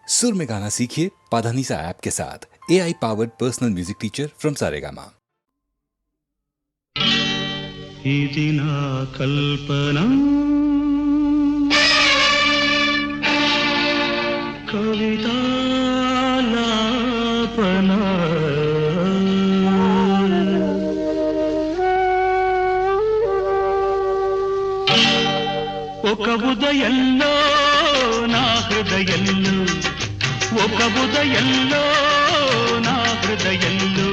सुर में गाना सीखिए पाधानीसा ऐप के साथ। AI powered personal music teacher from Saregama. ఇది నా కల్పన కవితాలాపన ఒక ఉదయంలో నా హృదయంలో ఒక ఉదయంలో నా హృదయంలో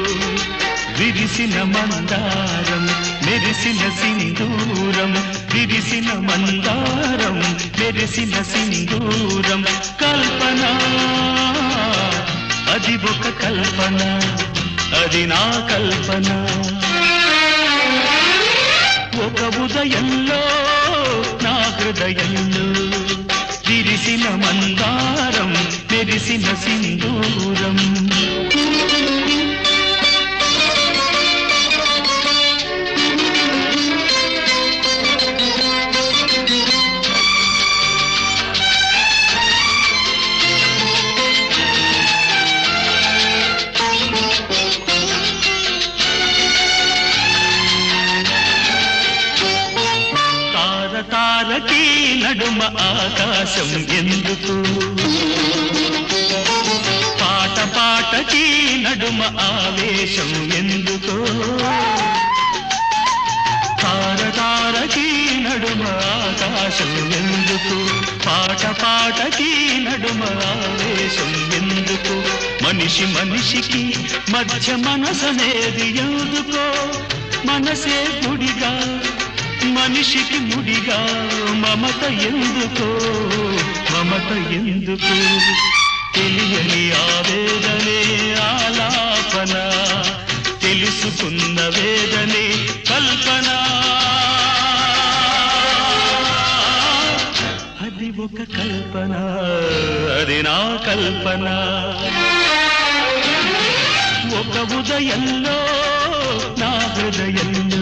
విరిసిన మందారం మెరిసిన సింధూరం విరిసిన మందారం మెరిసిన సింధూరం కల్పన అది ఒక కల్పన అది నా కల్పన ఒక ఉదయంలో నా హృదయంలో విరిసిన మందారం మెరిసిన సింధూరం తారకి నడుమ ఆకాశం ఎందుకు పాట పాటకి నడుమ ఆవేశం ఎందుకు తారకి నడుమ ఆకాశం ఎందుకు పాట పాటకి నడుమ ఆవేశం ఎందుకు మనిషి మనిషికి మధ్య మనసనేది ఎందుకో మనసే గుడిగా మనిషికి ముడిగా మమత ఎందుకో మమత ఎందుకు తెలియని ఆవేదనే ఆలాపన తెలుసుకున్న వేదనే కల్పన అది ఒక కల్పన అది నా కల్పన ఒక ఉదయంలో నా హృదయంలో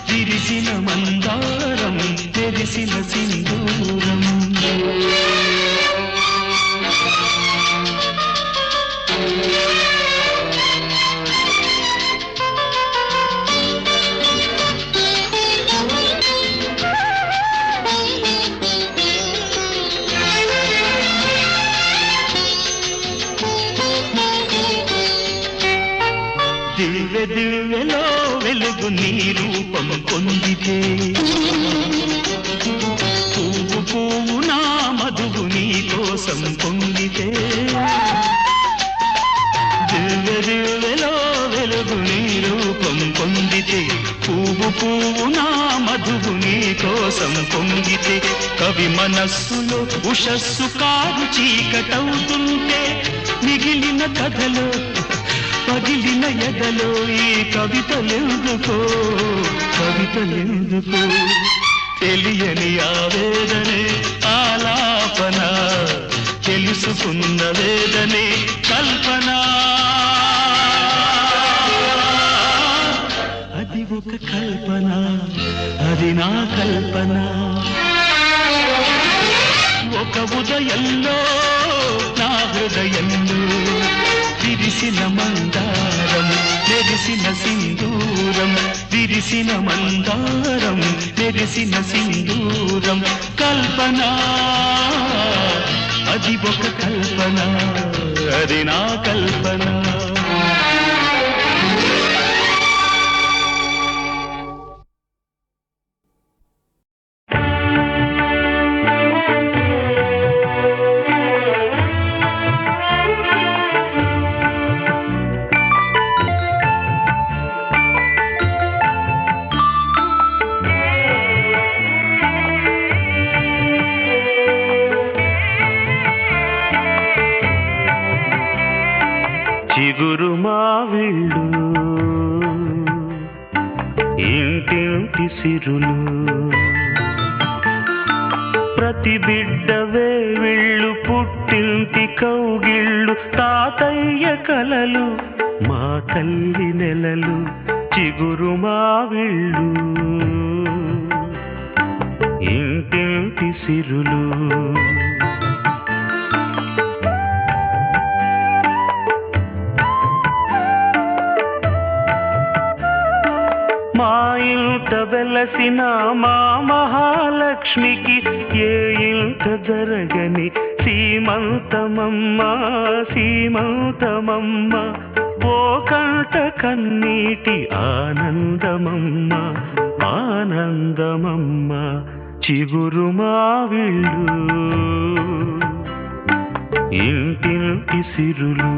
విరిసిన మందారం తెరిసిన సింధూరం దివ్య దివ్యలో వెలుగు నీ రూపం పొందితే పువ్వు పువ్వు నా మధువు నీ కోసం పొందితే దివ్య దివ్యలో వెలుగు నీ రూపం పొందితే పువ్వు పువ్వు నా మధువు నీ కోసం పొంగితే కవి మనస్సులో ఉషస్సు కారు చీకటవుతుంటే మిగిలిన కథలో పగిలిన ఎదలో ఈ కవితలెందుకో కవితలెందుకో తెలియని ఆవేదనే ఆలాపన తెలుసుకున్న వేదనే కల్పన అది ఒక కల్పన అది నా కల్పన ఒక ఉదయంలో నా హృదయంలో విరిసిన మందారం మెరిసిన సింధూరం విరిసిన మందారం మెరిసిన సింధూరం కల్పన అది ఒక కల్పన అది నా కల్పన చిగురు మావిళ్ళు ఇంటింటి సిరులు ప్రతి బిడ్డ వేవిళ్ళు పుట్టింటి కౌగిళ్ళు తాతయ్య కలలు మా తల్లి నెలలు చిగురు మావిళ్ళు ఇంటింటి సిరులు వెలసిన మా మహాలక్ష్మికి ఏ ఇంత జరగని సీమంతమమ్మ సీమంతమమ్మ ఓ కంట కన్నీటి ఆనందమమ్మ ఆనందమమ్మ చిగురు మావిళ్ళు ఇంటింటి సిరులు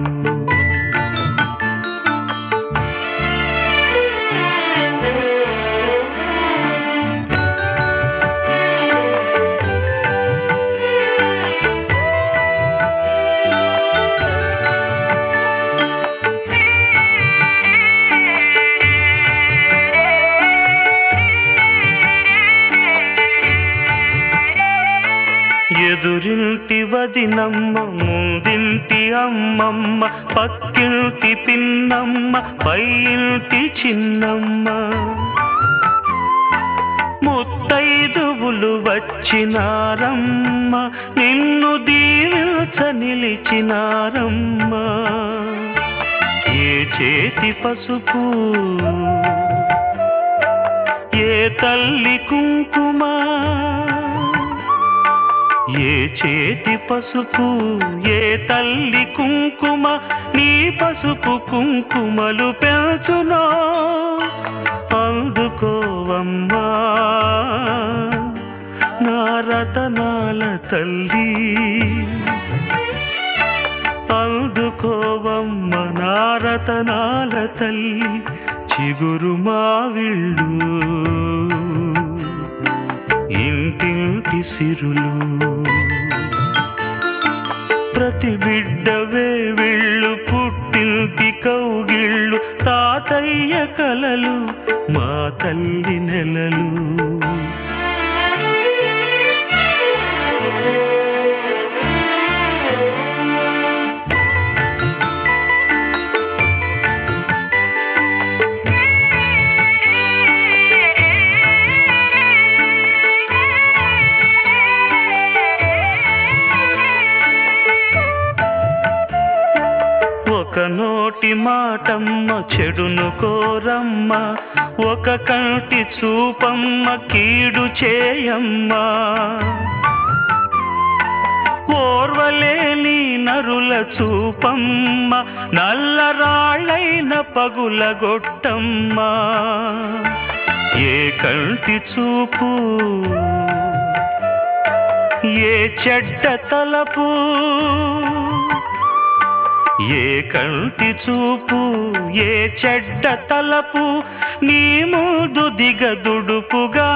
ఎదురింటి వదినమ్మ ముందింటి అమ్మమ్మ పక్కింటి పిన్నమ్మ పైంటి చిన్నమ్మ ముత్తైదువులు వచ్చినారమ్మ నిన్ను దీవించ నిలిచినారమ్మ ఏ చేతి పసుపు ఏ తల్లి కుంకుమ ఏ చేతి పసుపు ఏ తల్లి కుంకుమ నీ పసుపు కుంకుమలు పెంచునో అందుకోవమ్మా నా రతనాల తల్లి అందుకోవమ్మ నా రతనాల తల్లి చిగురు మావిళ్ళు ఇంటింటి సిరులు ప్రతి బిడ్డవే విళ్ళు పుట్టింటి కౌగిళ్ళు తాతయ్య కలలు మా తల్లి నెలలు ఒక నోటి మాటమ్మ చెడును కోరమ్మ ఒక కంటి చూపమ్మ కీడు చేయమ్మ ఓర్వలేని నరుల చూపమ్మ నల్లరాళ్ళైన పగులగొట్టమ్మ ఏ కంటి చూపు ఏ చెడ్డ తలపు ఏ కంటి చూపు ఏ చెడ్డ తలపు నీ ముందు దిగదుడుపుగా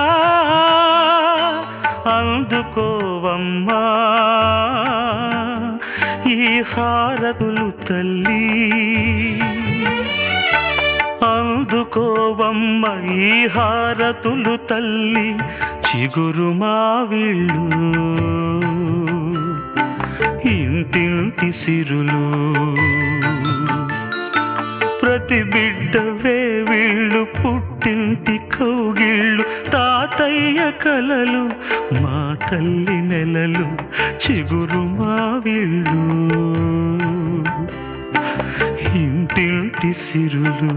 అందుకోవమ్మా ఈ హారతులు తల్లి అందుకోవమ్మ ఈ హారతులు తల్లి చిగురు మావిళ్ళు ఇంటింటి సిరులు ప్రతి బిడ్డవే వీళ్ళు పుట్టింటి కౌగిళ్ళు తాతయ్య కలలు మా తల్లి నెలలు చిగురు మావిళ్ళు ఇంటింటి సిరులు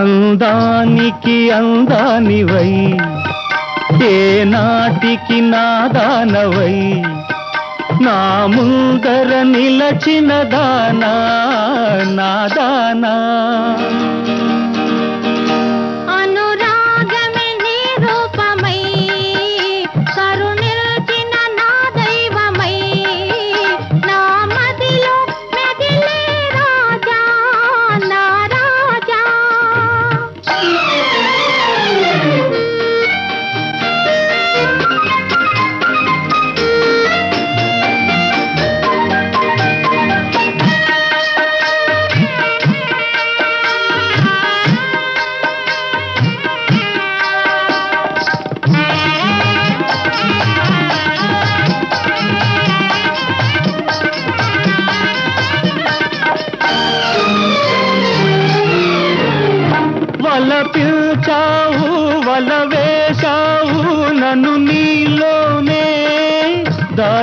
అందానికి అందానివై ఏ నాటికి నాదానవై నా ముందర నిలచిన దానా నాదానా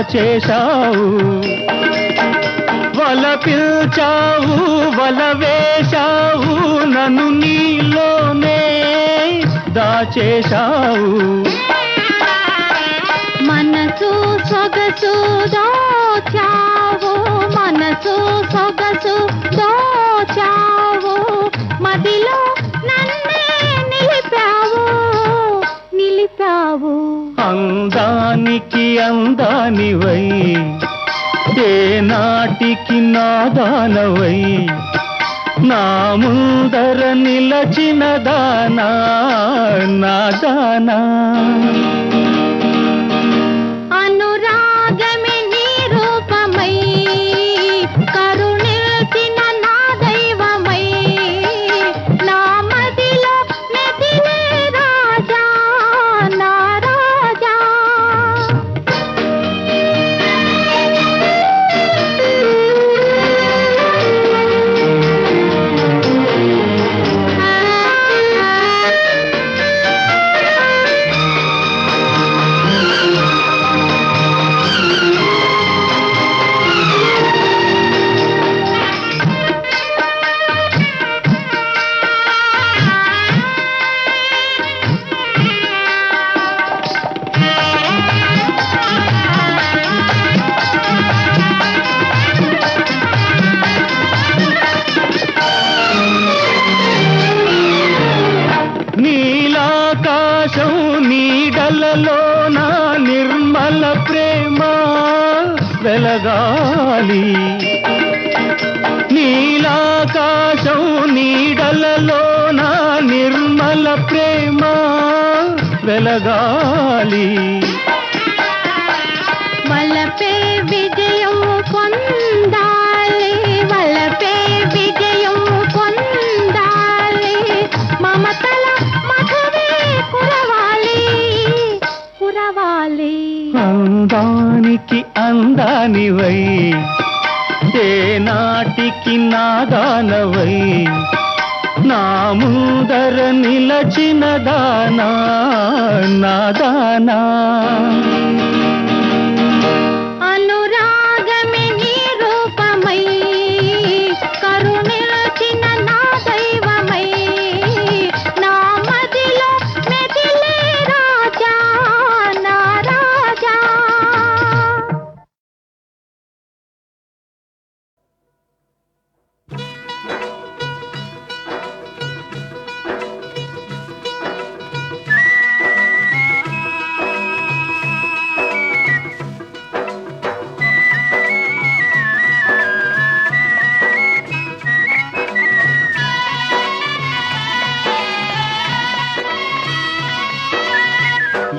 దాచేశావు వల పిల్చావు వల వేశావు నన్ను నీలోనే దాచేశావు మనసు సొగసు దోచావు మనసు సొగసు దోచావు మదిలో నన్నే నిలిపావు నిలిపావు అందానికి అందానివై ఏ నాటికి నాదానవై నా ముందర నిలచిన దానా నా దానా అనురాగమే నీ రూపమై కరుణిల్చిన నా దైవమై నా మదిలో మెదిలే రాజా నా రాజా నీలాకాశం నీడలలో నా నిర్మల ప్రేమ వెలగాలి నీలాకాశం నీడలలో నా నిర్మల ప్రేమ వెలగాలి వలపే విజయం పొందాలి వలపే విజయం పొందాలి మమతల మధువే కురవాలి కురవాలి అందానికి అందానివై ఏ నాటికి నాదానవై నా ముందర నిలచిన దానా నా దానా అనురాగమే నీ రూపమై కరుణిల్చిన నా దైవమై నా మదిలో మెదిలే రాజా నా రాజా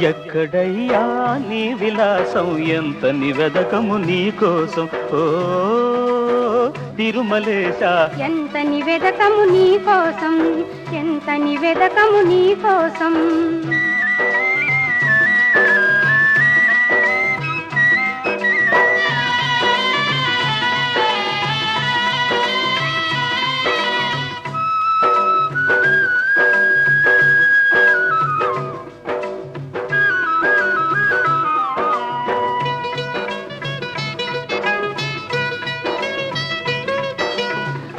ఎక్కడయ్యా నీ విలాసం ఎంత నివేదకము నీ కోసం ఓ తిరుమలేశ ఎంత నివేదకము నీ కోసం ఎంత నివేదకము నీ కోసం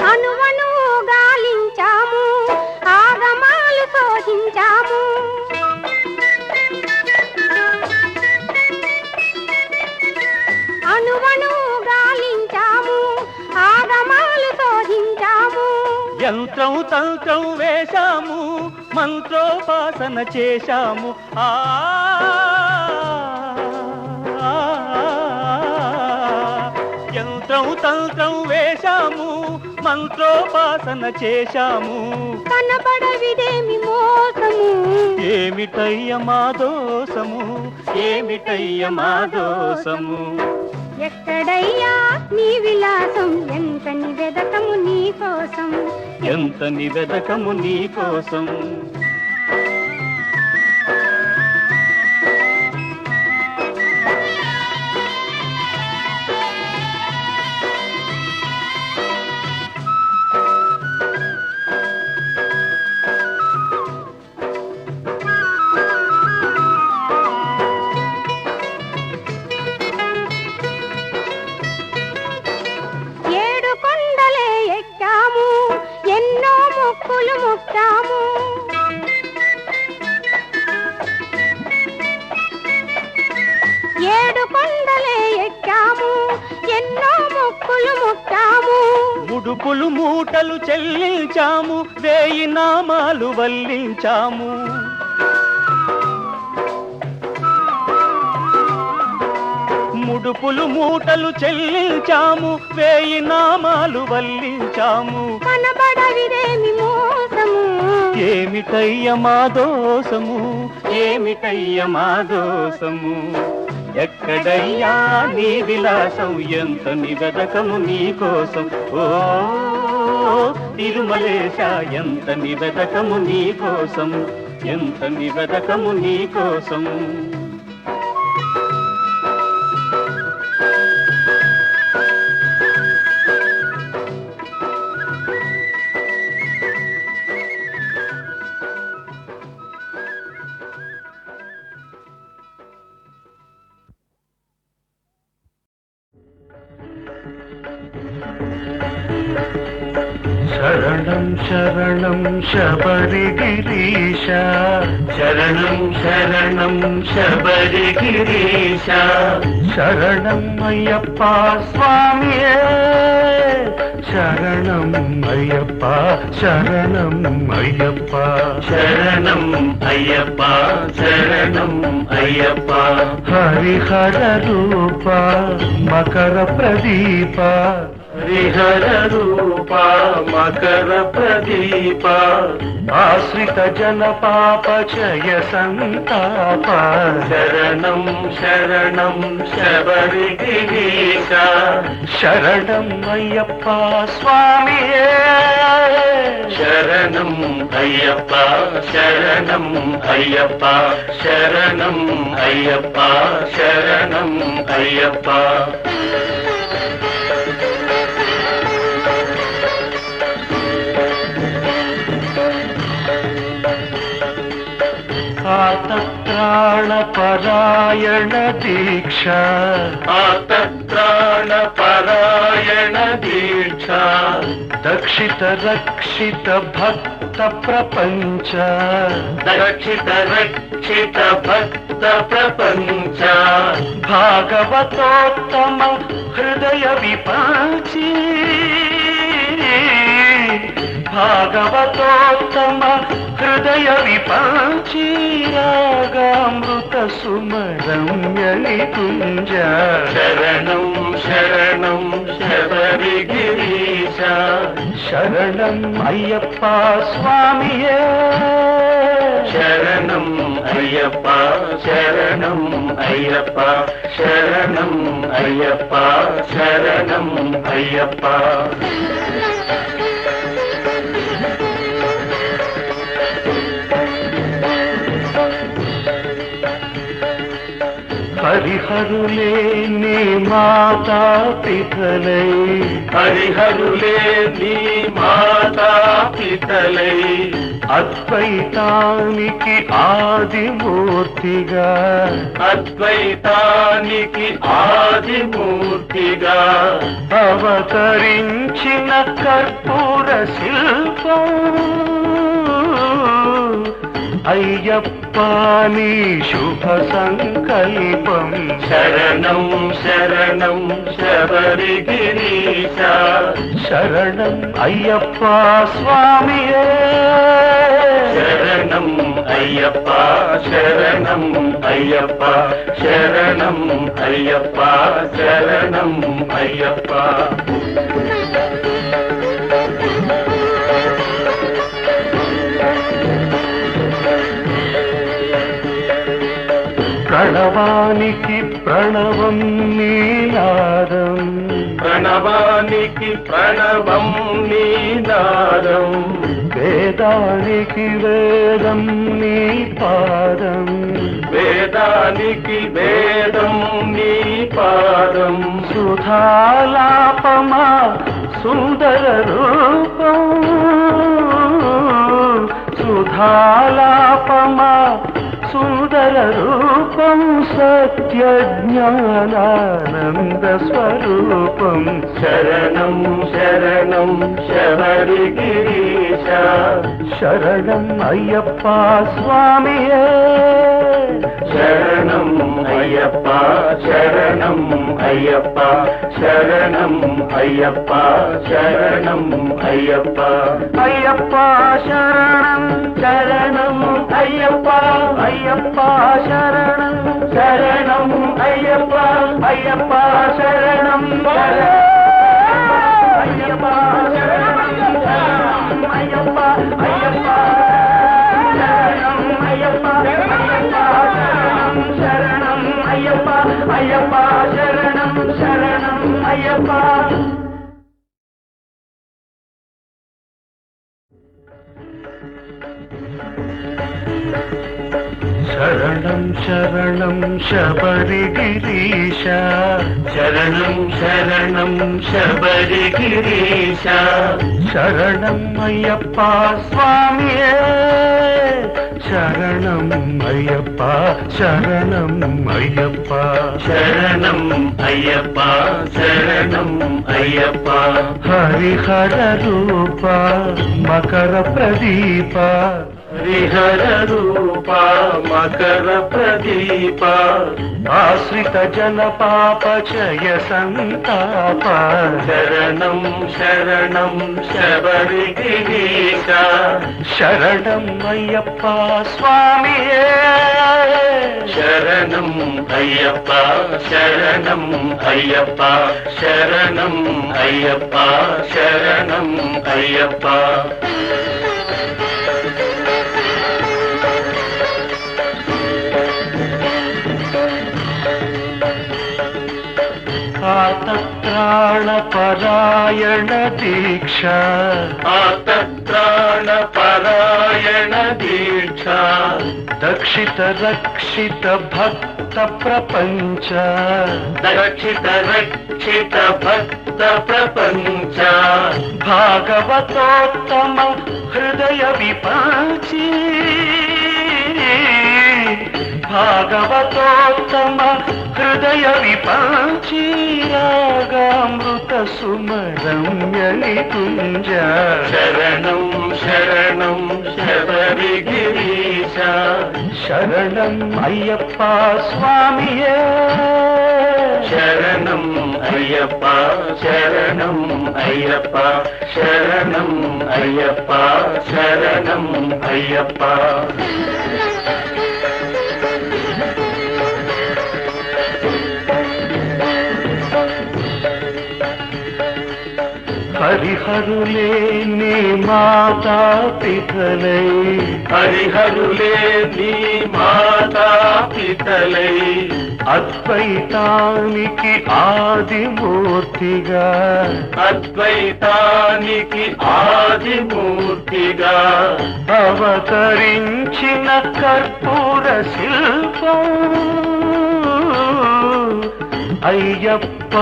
అణువణువు గాలించాము ఆగమాలు శోధించాము అణువణువు గాలించాము ఆగమాలు శోధించాము యంత్రం తంత్రం వేశాము మంత్రోపాసన చేశాము ఆ యంత్రం తంత్రం వేశాము మంత్రోపాసన చేశాము కనబడవిదేమి మోసము ఏమిటయ్య మా దోసము ఏమిటయ్య మా దోసము ఎక్కడయ్యా నీ విలాసం ఎంత నివేదకము నీ కోసం ఎంత నివేదకము నీ కోసం ఎన్నో మొక్కులు ముట్టాము, ముడుపులు మూటలు చెల్లించాము, 1000 నామాలు వల్లించాము. ముడుపులు మూటలు చెల్లించాము, 1000 నామాలు వల్లించాము. కనబడవిదేమి మోసము, ఏమిటయ్య మా దోసము, ఏమిటయ్య మా దోసము. ఎక్కడయ్యా నీ విలాసం, ఎంత నివేదకము నీ కోసం. ఓ తిరుమలేశ, ఎంత నివేదకము నీ కోసం, ఎంత నివేదకము నీ కోసం. శరణం శరణం శబరిగిరీశ, శరణం శరణం శబరిగిరీశ, శరణం అయ్యప్ప స్వామియే, శరణం అయ్యప్ప, శరణం అయ్యప్ప, శరణం అయ్యప్ప, శరణం అయ్యప్ప. హరిహర రూప మకర ప్రదీప, హరిహర రూప మకర ప్రదీప, ఆశ్రిత జన పాప జయ సంతాప. శరణం శరణం శబరిగిరీశ, శరణం అయ్యప్ప స్వామియే, శరణం అయ్యప్ప, శరణం అయ్యప్ప, శరణం అయ్యప్ప, శరణం అయ్యప్ప. ఆర్తత్రాణ పరాయణ దీక్ష, ఆర్తత్రాణ పరాయణ దీక్ష, దక్షిత రక్షిత భక్త ప్రపంచ, దక్షిత రక్షిత భక్త ప్రపంచ, భాగవతోత్తమ హృదయ విపాచి, భాగవతోత్తమ హృదయ విపాచి, రాగామృత సుమరమ్య నికుంజ. శరణం శరణం శబరిగిరీశ, శరణం అయ్యప్ప స్వామియే, శరణం అయ్యప్ప, శరణం అయ్యప్ప, శరణం అయ్యప్ప, శరణం అయ్యప్ప. హరిహరులే నీ మాతా పితలై, హరిహరులే నీ మాతా పితలై, అద్వైతానికి ఆదిమూర్తిగా, అద్వైతానికి ఆదిమూర్తిగా అవతరించిన కర్పూర శిల్పం, అయ్యప్ప నీ శుభ సంకల్పం. శరణం శరణం శబరిగిరీశ, శరణం అయ్యప్ప స్వామియే, శరణం అయ్యప్ప, శరణం అయ్యప్ప, శరణం అయ్యప్ప, శరణం అయ్యప్ప. ప్రణవానికి ప్రణవం నీనాదం, ప్రణవానికి ప్రణవం నీనాదం, వేదానికి వేదం నీ పాదం, వేదానికి వేదం నీ పాదం. సుధాలాపమా సుందర రూపం, సుధాలాపమా సుందర రూపం, సత్య జ్ఞానానంద స్వరూపం. శరణం శరణం శబరిగిరీశ, శరణం అయ్యప్ప స్వామియే, శరణం అయ్యప్ప శరణం అయ్యప్ప శరణం అయ్యప్ప శరణం అయ్యప్ప అయ్యప్ప శరణం శరణం అయ్యప్ప అయ్యప్ప శరణం శరణం అయ్యప్ప అయ్యప్ప శరణం అయ్యప్ప శరణం అయ్యప్ప అయ్యప్ప శరణం అయ్యప్ప అయ్యప్ప శరణం శరణం అయ్యప్ప శరణం శరణం శబరిగిరీశ శరణం శరణం శబరిగిరీశ శరణం అయ్యప్ప స్వామియే శరణం అయ్యప్ప శరణం అయ్యప్ప శరణం అయ్యప్ప శరణం అయ్యప్ప హరిహర రూప మకర ప్రదీప హరిహర రూప మకర ప్రదీప ఆశ్రిత జన పాప జయ సంతాప శరణం శరణం శబరిగిరీశ శరణం అయ్యప్ప స్వామియే శరణం అయ్యప్ప శరణం అయ్యప్ప శరణం అయ్యప్ప శరణం అయ్యప్ప ఆతత్రాణపరాయణ దీక్ష ఆతత్రాణపరాయణ దీక్ష దక్షిత రక్షిత భక్త ప్రపంచ దక్షిత రక్షిత భక్త ప్రపంచ భాగవతోత్తమ హృదయ విపాచి భాగవతోత్తమ హృదయ విపాచి రాగామృత సుమరమ్యని కుంజ శరణం శరణం శబరిగిరీశ శరణం అయ్యప్ప స్వామియే శరణం అయ్యప్ప శరణం అయ్యప్ప శరణం అయ్యప్ప శరణం అయ్యప్ప హరిహరులే నీ మాతా పితలై హరిహరులే నీ మాతా పితలై అద్వైతానికి ఆదిమూర్తిగా అద్వైతానికి ఆదిమూర్తిగా అవతరించిన కర్పూర శిల్పం అయ్యప్ప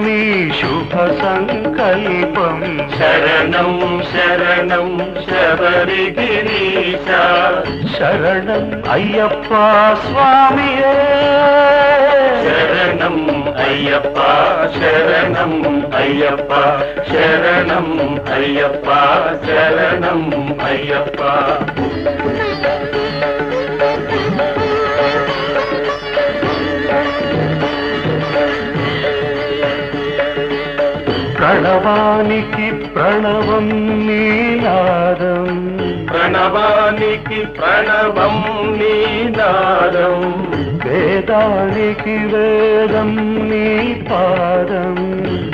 నీ శుభ సంకల్పం శరణం శరణం శబరిగిరీశ శరణం అయ్యప్ప స్వామియే శరణం అయ్యప్ప శరణం అయ్యప్ప శరణం అయ్యప్ప శరణం అయ్యప్ప ప్రణవానికి ప్రణవం నీనాదం ప్రణవానికి ప్రణవం నీనాదం వేదానికి వేదం నీ పాదం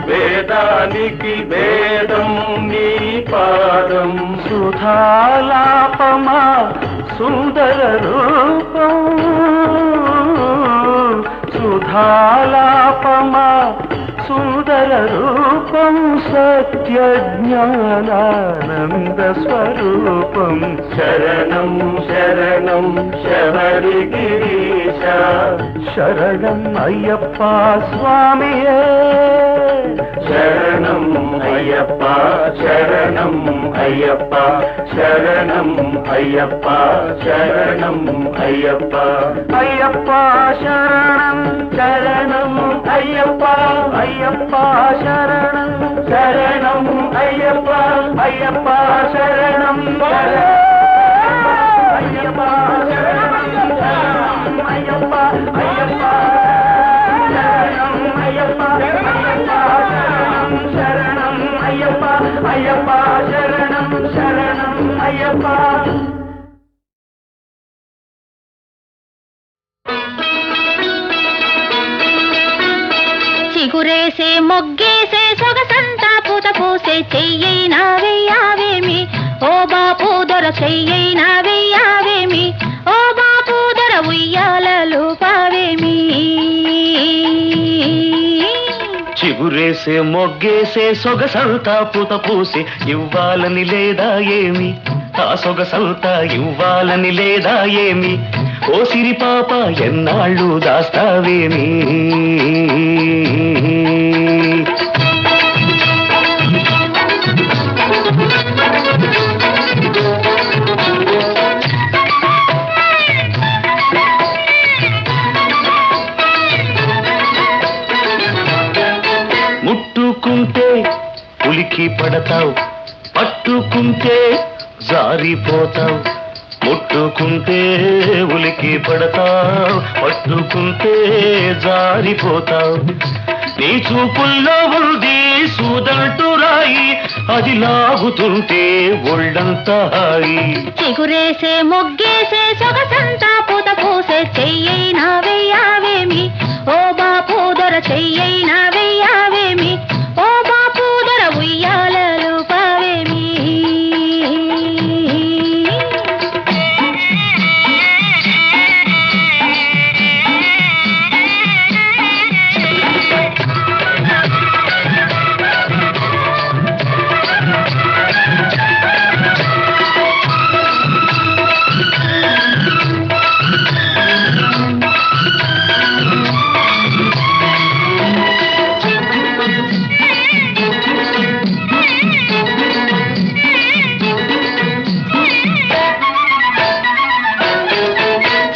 వేదానికి వేదం నీ పాదం సుధాలాపమా సుందర రూపం సుధాలాపమా సుందర రూపం సత్య జ్ఞానానంద స్వరూపం శరణం శరణం శబరిగిరీశ శరణం అయ్యప్ప స్వామియే శరణం అయ్యప్ప శరణం అయ్యప్ప శరణం అయ్యప్ప శరణం అయ్యప్ప అయ్యప్ప శరణం శరణం అయ్యప్ప అయ్యప్ప శరణం శరణం అయ్యప్ప అయ్యప్ప శరణం అయ్యప్ప శరణం అయ్యప్ప అయ్యప్ప అయ్యప్ప. చిగురేసే మొగ్గేసే సొగసంతా పూత పూసే చెయ్యైనా వెయ్యావేమి ఓ బాపు దొర చెయ్యైనా వెయ్యావేమి ఓ బాపు దొర ఉయ్యాలలు పావేమి. చిగురేసే మొగ్గేసే సొగసంతా పూత పూసే ఇవ్వాలని లేదా ఏమి ఆ సొగసంతా ఇవ్వాలని లేదా ఏమి ఓ సిరి పాప ఎన్నాళ్ళు దాస్తావేమి. ముట్టుకుంటే ఉలికి పడతావు పట్టుకుంటే జారిపోతావు. ముట్టుకుంటే ఉలికి పడతావు పట్టుకుంటే జారిపోతావు. నీ చూపుల్లో ఉంది సూదంటూ రాయి అది లాగుతుంటే ఒళ్ళంతా హాయి. చిగురేసే మొగ్గేసే సొగసంతా పూత పూసే చెయ్యైనా వెయ్యావేమి ఓ బాపు దొర చెయ్యైనా వెయ్యావేమి ఓ బాపు దొర ఉయ్యాలలు పావేమి.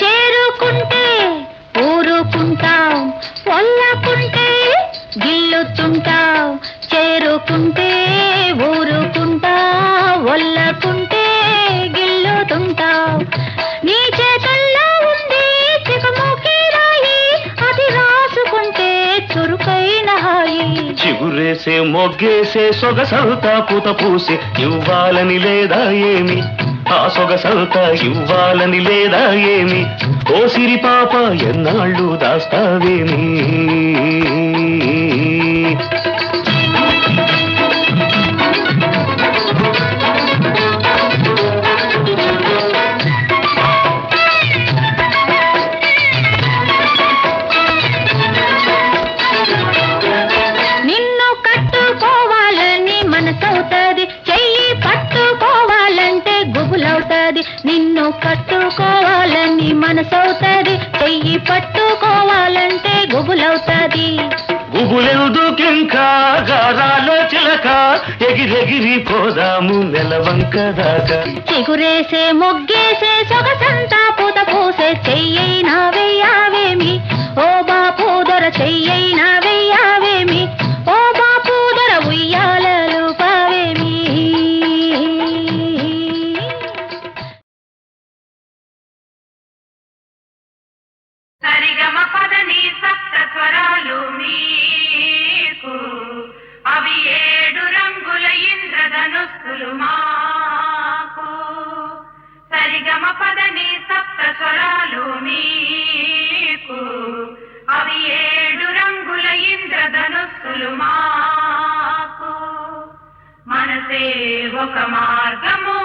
చేరుకుంటే ఊరుకుంటావు వల్లకుంటే గిల్లుతుంటావు. నీ చేతల్లో ఉంది చికముకి రాయి అది రాసుకుంటే చురుకైన హాయి. చిగురేసే మొగ్గేసే సొగసంతా పూత పూసే ఇవ్వాలని లేదా ఏమి ఆ సొగసంతా ఇవ్వాలని లేదా ఏమి ఓ సిరి పాప ఎన్నాళ్ళు దాస్తావేమి. నిన్ను కట్టుకోవాలని మనసవుతుంది చెయ్యి పట్టుకోవాలంటే గుబులవుతుంది. నిన్ను కట్టుకోవాలని మనసవుతుంది చెయ్యి పట్టుకోవాలంటే గుబులవుతుంది. గుబులెందుకింకా గారాలో చిలక ఎగిరెగిరి పోదాము నెలవంక దాకా. చిగురేసే మొగ్గేసే సొగసంతా పూత పూసే చెయ్యైనా వెయ్యావేమి ఓ బాపు దొర చెయ్యైనా వెయ్యావేమి ఓ బాపు దొర ఉయ్యాలలు పావేమి. సరిగమ పదని సప్త స్వరాలు మీకు అవి 7 రంగుల ఇంద్రధనుస్సులు మాకు. సరిగమ పదని సప్త స్వరాలు మీకు అవి 7 రంగుల ఇంద్రధనుస్సులు మాకు. మనసే ఒక మార్గము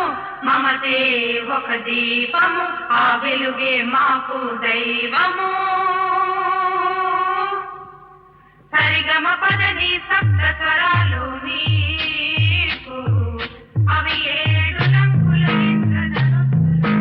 మమతే ఒక దీపము ఆ వెలుగే మాకు దైవము. సరిగమ పదని సప్త స్వరాలు నీకు అవి 7 రంగుల ఇంద్రధనుస్సులు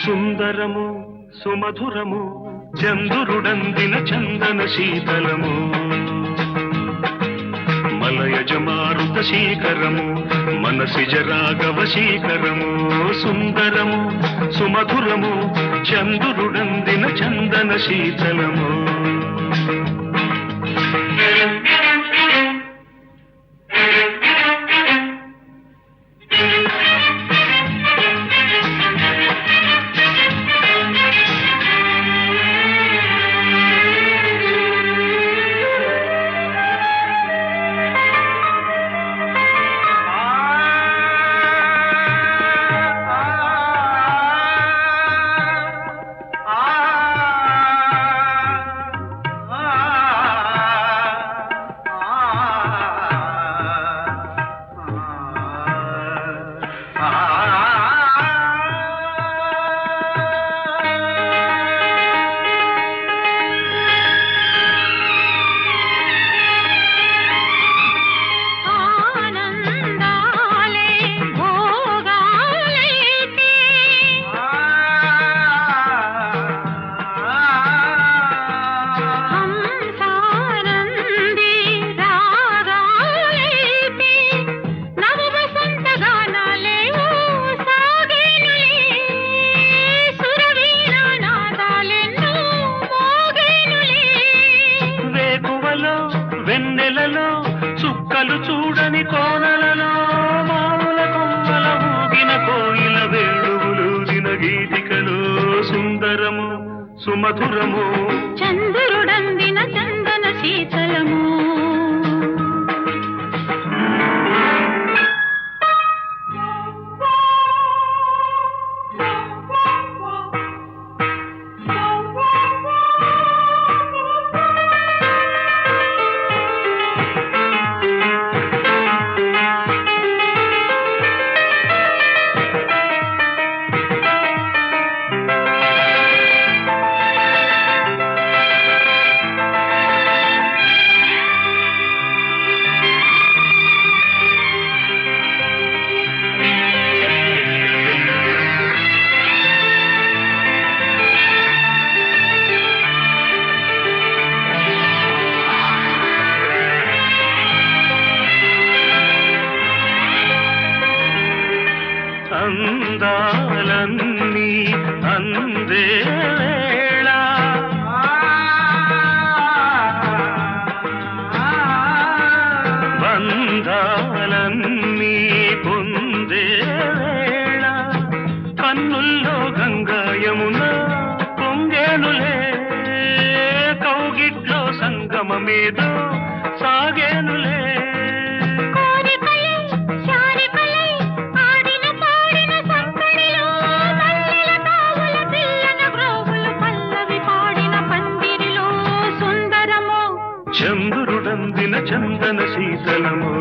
సుందరము సుమధురము చంద్రుడందిన చందన శీతలము మలయజమారుత శీకరము మనసిజ రాఘవ శీకరము సుందరము సుమధురము చంద్రుడందిన చందన శీతలము వెన్నెలలో చుక్కలు చూడని కోనలలో మామూల కొమ్మల ఊగిన కోయిల వేణువులూదిన గీతికలో సుందరము సుమధురము చంద్రుడందిన చందన శీతలము అందాలన్నీ అందే వేళ బంధాలన్నీ పొందే వేళ కన్నుల్లో గంగా యమున పొంగేనులే కౌగిట్లో సంగమమేదో సాగేనులే చంద్రుడందిన చందన శీతలము